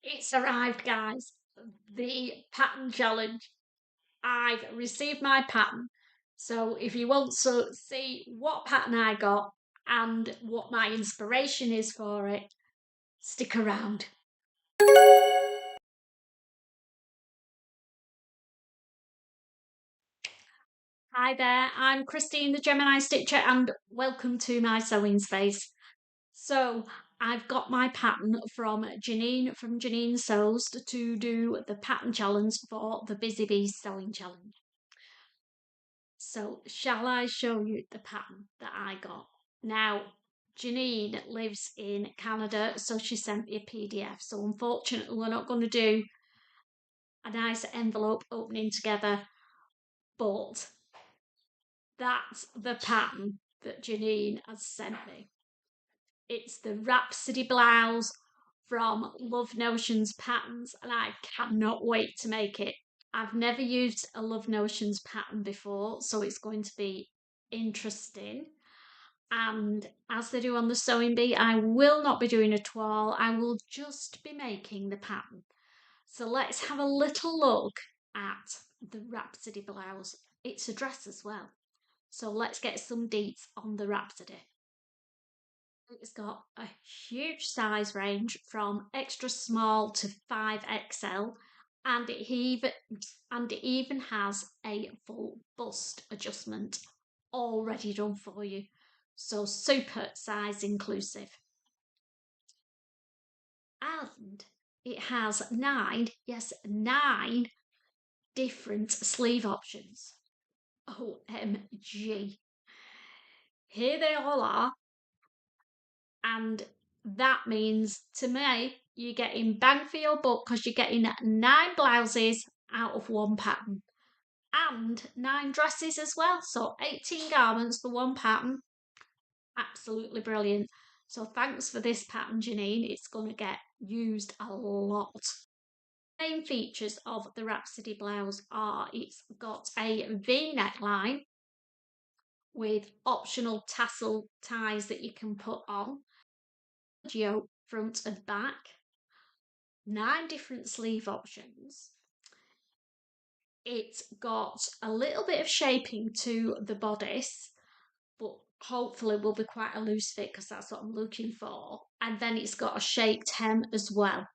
It's arrived, guys. The pattern challenge. I've received my pattern. So if you want to see what pattern I got and what my inspiration is for it, stick around. Hi there, I'm Christine the Gemini Stitcher and welcome to my sewing space. So I've got my pattern from Janine from Janine Sews to do the pattern challenge for the Busy Bees Sewing Challenge. So shall I show you the pattern that I got? Now, Janine lives in Canada, so she sent me a PDF. So unfortunately, we're not going to do a nice envelope opening together, but that's the pattern that Janine has sent me. It's the Rhapsody blouse from Love Notions Patterns, and I cannot wait to make it. I've never used a Love Notions pattern before, so it's going to be interesting. And as they do on the sewing bee, I will not be doing a toile, I will just be making the pattern. So let's have a little look at the Rhapsody blouse. It's a dress as well. So let's get some deets on the Rhapsody. It's got a huge size range from extra small to 5XL, and it even has a full bust adjustment already done for you. So super size inclusive. And it has 9 different sleeve options. OMG. Here they all are. And that means to me, you're getting bang for your buck because you're getting 9 blouses out of one pattern and 9 dresses as well. So 18 garments for one pattern. Absolutely brilliant. So thanks for this pattern, Janine. It's going to get used a lot. Main features of the Rhapsody blouse are it's got a V-neck line with optional tassel ties that you can put on, yoke front and back, 9 different sleeve options. It's got a little bit of shaping to the bodice, but hopefully will be quite a loose fit because that's what I'm looking for. And then it's got a shaped hem as well.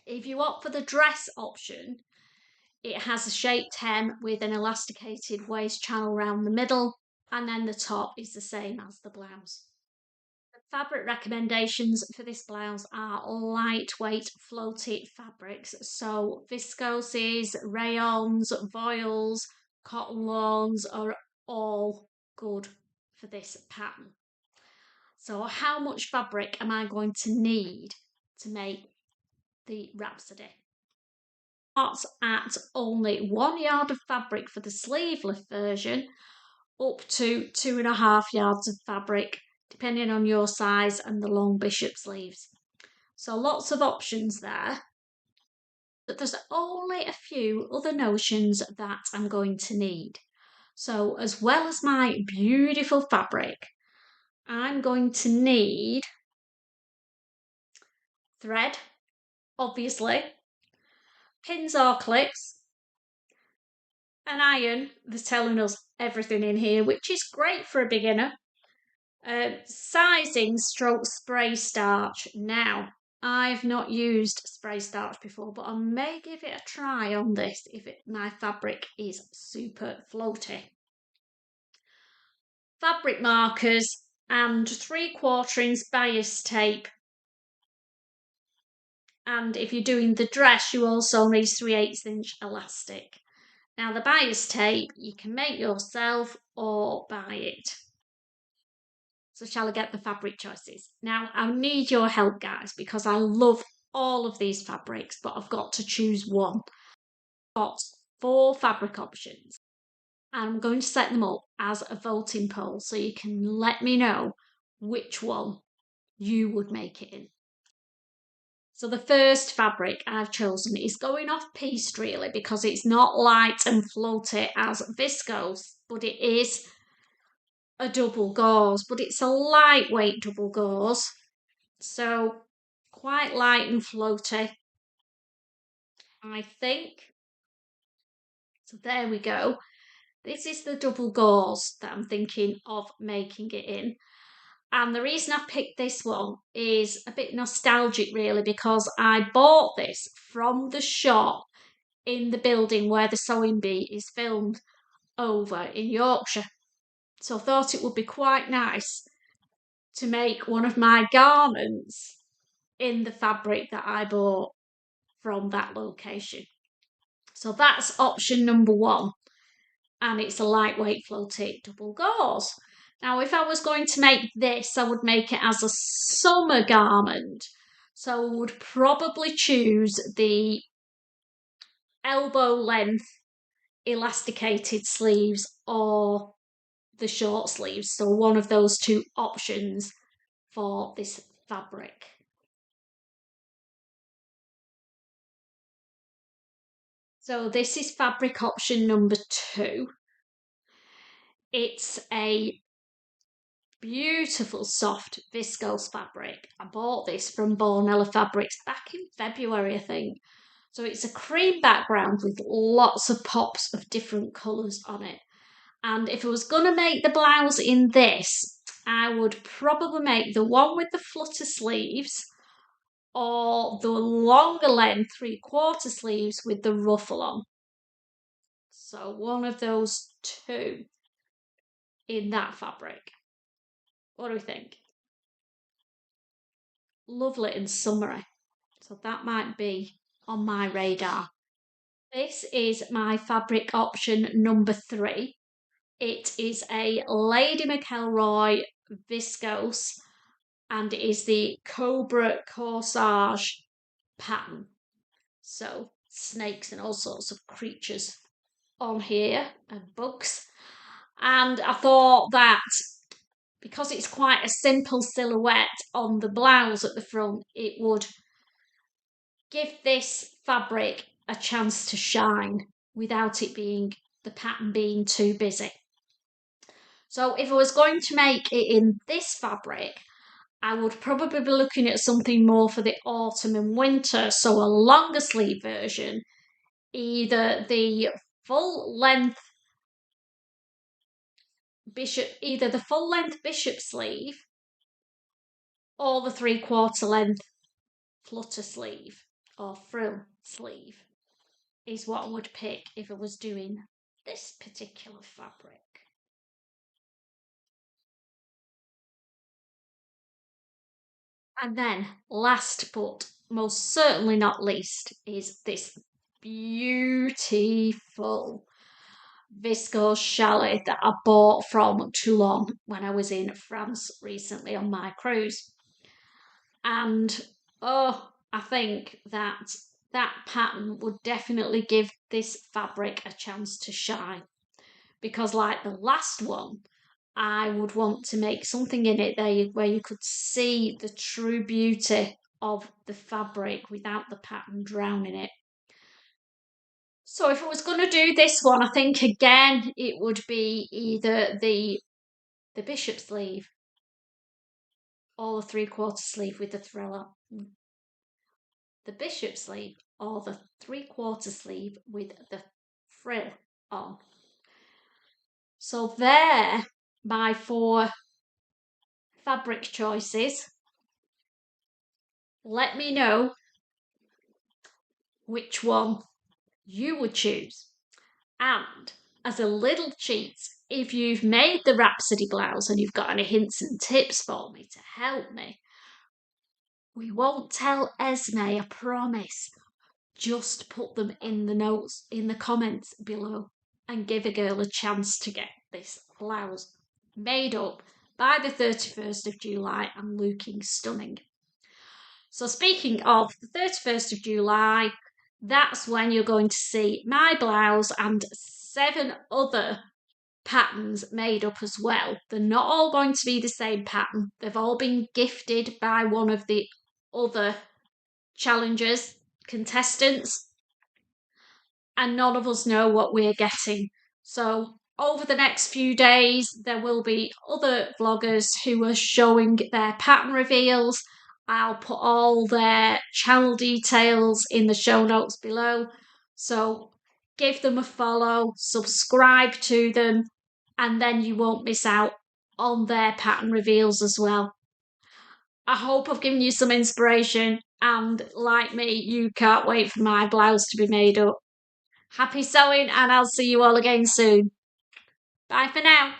If you opt for the dress option, it has a shaped hem with an elasticated waist channel around the middle, and then the top is the same as the blouse. The fabric recommendations for this blouse are lightweight floaty fabrics, so viscoses, rayons, voiles, cotton lawns are all good for this pattern. So how much fabric am I going to need to make the Rhapsody? Starts at only 1 yard of fabric for the sleeveless version, up to 2.5 yards of fabric, depending on your size and the long bishop sleeves. So lots of options there. But there's only a few other notions that I'm going to need. So as well as my beautiful fabric, I'm going to need thread, obviously, pins or clips, an iron. They're telling us everything in here, which is great for a beginner. Sizing stroke spray starch. Now, I've not used spray starch before, but I may give it a try on this if my fabric is super floaty. Fabric markers and 3/4 inch bias tape. And if you're doing the dress, you also need 3/8 inch elastic. Now the bias tape you can make yourself or buy it. So shall I get the fabric choices? Now I need your help, guys, because I love all of these fabrics, but I've got to choose one. I've got 4 fabric options. I'm going to set them up as a voting poll so you can let me know which one you would make it in. So the first fabric I've chosen is going off piece really because it's not light and floaty as viscose, but it is a double gauze, but it's a lightweight double gauze, so quite light and floaty. I think. So there we go. This is the double gauze that I'm thinking of making it in. And the reason I picked this one is a bit nostalgic, really, because I bought this from the shop in the building where the Sewing Bee is filmed over in Yorkshire. So I thought it would be quite nice to make one of my garments in the fabric that I bought from that location. So that's option number one. And it's a lightweight floaty double gauze. Now, if I was going to make this, I would make it as a summer garment. So I would probably choose the elbow length elasticated sleeves or the short sleeves. So one of those two options for this fabric. So this is fabric option number 2. It's a beautiful soft viscose fabric. I bought this from Bornella Fabrics back in February, I think. So it's a cream background with lots of pops of different colours on it. And if I was going to make the blouse in this, I would probably make the one with the flutter sleeves or the longer length 3/4 sleeves with the ruffle on. So one of those two in that fabric. What do we think? Lovely and summery. So that might be on my radar. This is my fabric option number 3. It is a Lady McElroy viscose and it is the Cobra Corsage pattern. So snakes and all sorts of creatures on here and bugs. And I thought that because it's quite a simple silhouette on the blouse at the front, it would give this fabric a chance to shine without it being the pattern being too busy. So if I was going to make it in this fabric, I would probably be looking at something more for the autumn and winter, so a longer sleeve version, either the full length bishop sleeve or the 3/4 length flutter sleeve or frill sleeve is what I would pick if I was doing this particular fabric. And then last but most certainly not least is this beautiful viscose chalet that I bought from Toulon when I was in France recently on my cruise. And oh, I think that pattern would definitely give this fabric a chance to shine. Because like the last one, I would want to make something in it there where you could see the true beauty of the fabric without the pattern drowning it. So if I was going to do this one, I think again it would be either the bishop sleeve or the 3/4 sleeve with the thriller. The bishop sleeve or the 3/4 sleeve with the frill on. So there, my 4 fabric choices. Let me know which one you would choose. And as a little cheat, if you've made the Rhapsody blouse and you've got any hints and tips for me to help me, we won't tell Esme, I promise. Just put them in the notes, in the comments below, and give a girl a chance to get this blouse made up by the 31st of July and looking stunning. So speaking of the 31st of July, that's when you're going to see my blouse and 7 other patterns made up as well. They're not all going to be the same pattern. They've all been gifted by one of the other challengers, contestants, and none of us know what we're getting. So over the next few days, there will be other vloggers who are showing their pattern reveals, I'll put all their channel details in the show notes below. So give them a follow, subscribe to them, and then you won't miss out on their pattern reveals as well. I hope I've given you some inspiration, and like me, you can't wait for my blouse to be made up. Happy sewing, and I'll see you all again soon. Bye for now.